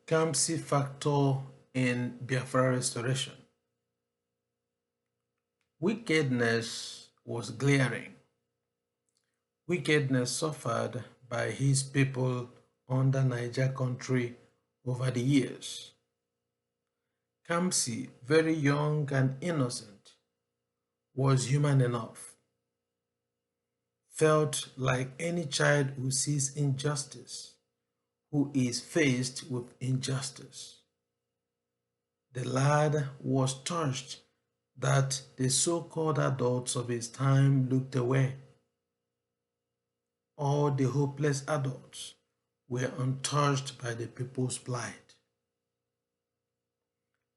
Kamsi factor in Biafra restoration. Wickedness was glaring. Wickedness suffered by his people under Niger country over the years. Kamsi, very young and innocent, was human enough, felt like any child who sees injustice, who is faced with injustice. The lad was touched that the so-called adults of his time looked away. All the hopeless adults were untouched by the people's plight.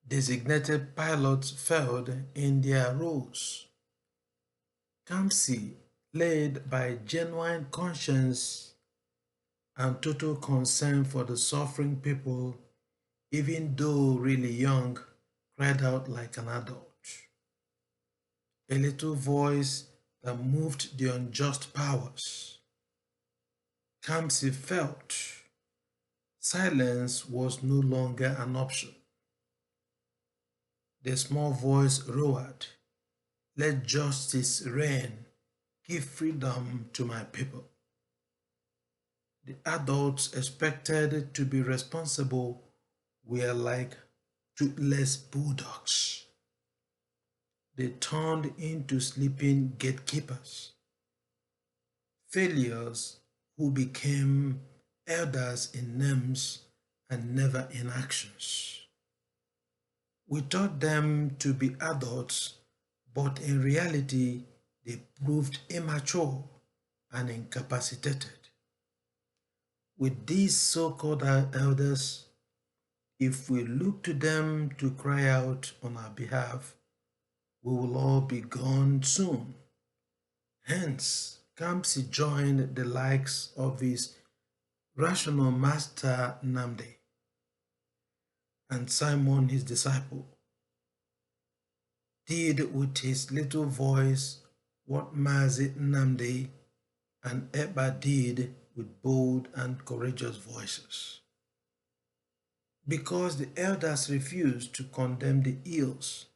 Designated pilots failed in their roles. Kamsi, led by genuine conscience and total concern for the suffering people, even though really young, cried out like an adult. A little voice that moved the unjust powers. Kamsi felt silence was no longer an option. The small voice roared, "Let justice reign, give freedom to my people." The adults expected to be responsible were like toothless bulldogs. They turned into sleeping gatekeepers, failures who became elders in names and never in actions. We taught them to be adults, but in reality, they proved immature and incapacitated. With these so-called elders, if we look to them to cry out on our behalf, we will all be gone soon. Hence, Kamsi joined the likes of his rational master Namde and Simon his disciple, did with his little voice what Mazi Namde and Eba did with bold and courageous voices. Because the elders refused to condemn the ills,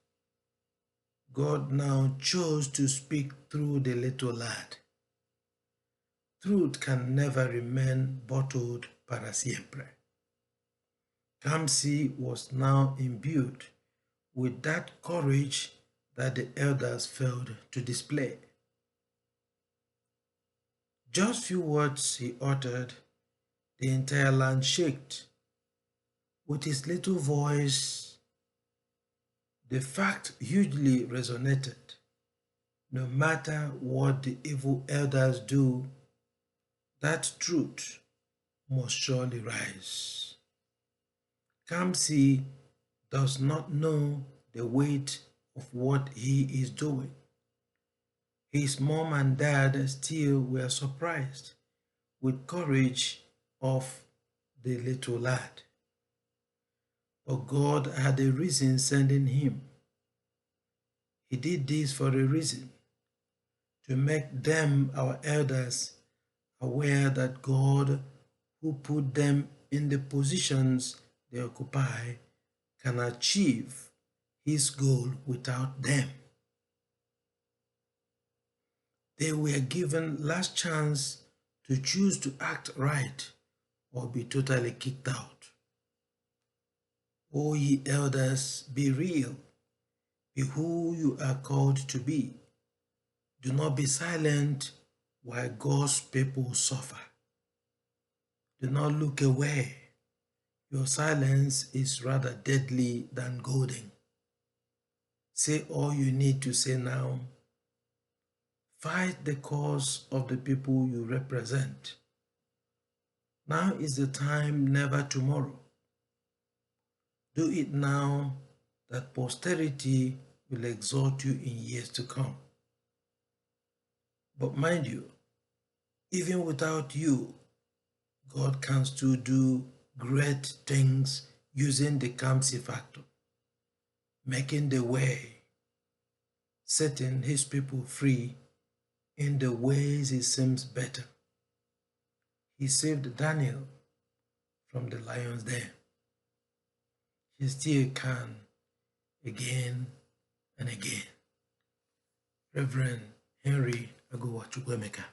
God now chose to speak through the little lad. Truth can never remain bottled para siempre. Kamsi was now imbued with that courage that the elders failed to display. Just few words he uttered, the entire land shook. With his little voice, the fact hugely resonated. No matter what the evil elders do, that truth must surely rise. Kamsi does not know the weight of what he is doing. His mom and dad still were surprised with courage of the little lad. But God had a reason sending him. He did this for a reason, to make them, our elders, aware that God, who put them in the positions they occupy, can achieve his goal without them. They were given last chance to choose to act right or be totally kicked out. O ye elders, be real. Be who you are called to be. Do not be silent while God's people suffer. Do not look away. Your silence is rather deadly than golden. Say all you need to say now. Fight the cause of the people you represent. Now is the time, never tomorrow. Do it now that posterity will exalt you in years to come. But mind you, even without you, God can still do great things using the Kamsi factor, making the way, setting his people free in the ways he seems better. He saved Daniel from the lion's den. he still can again and again. Reverend Henry Agowa Chukwemeka.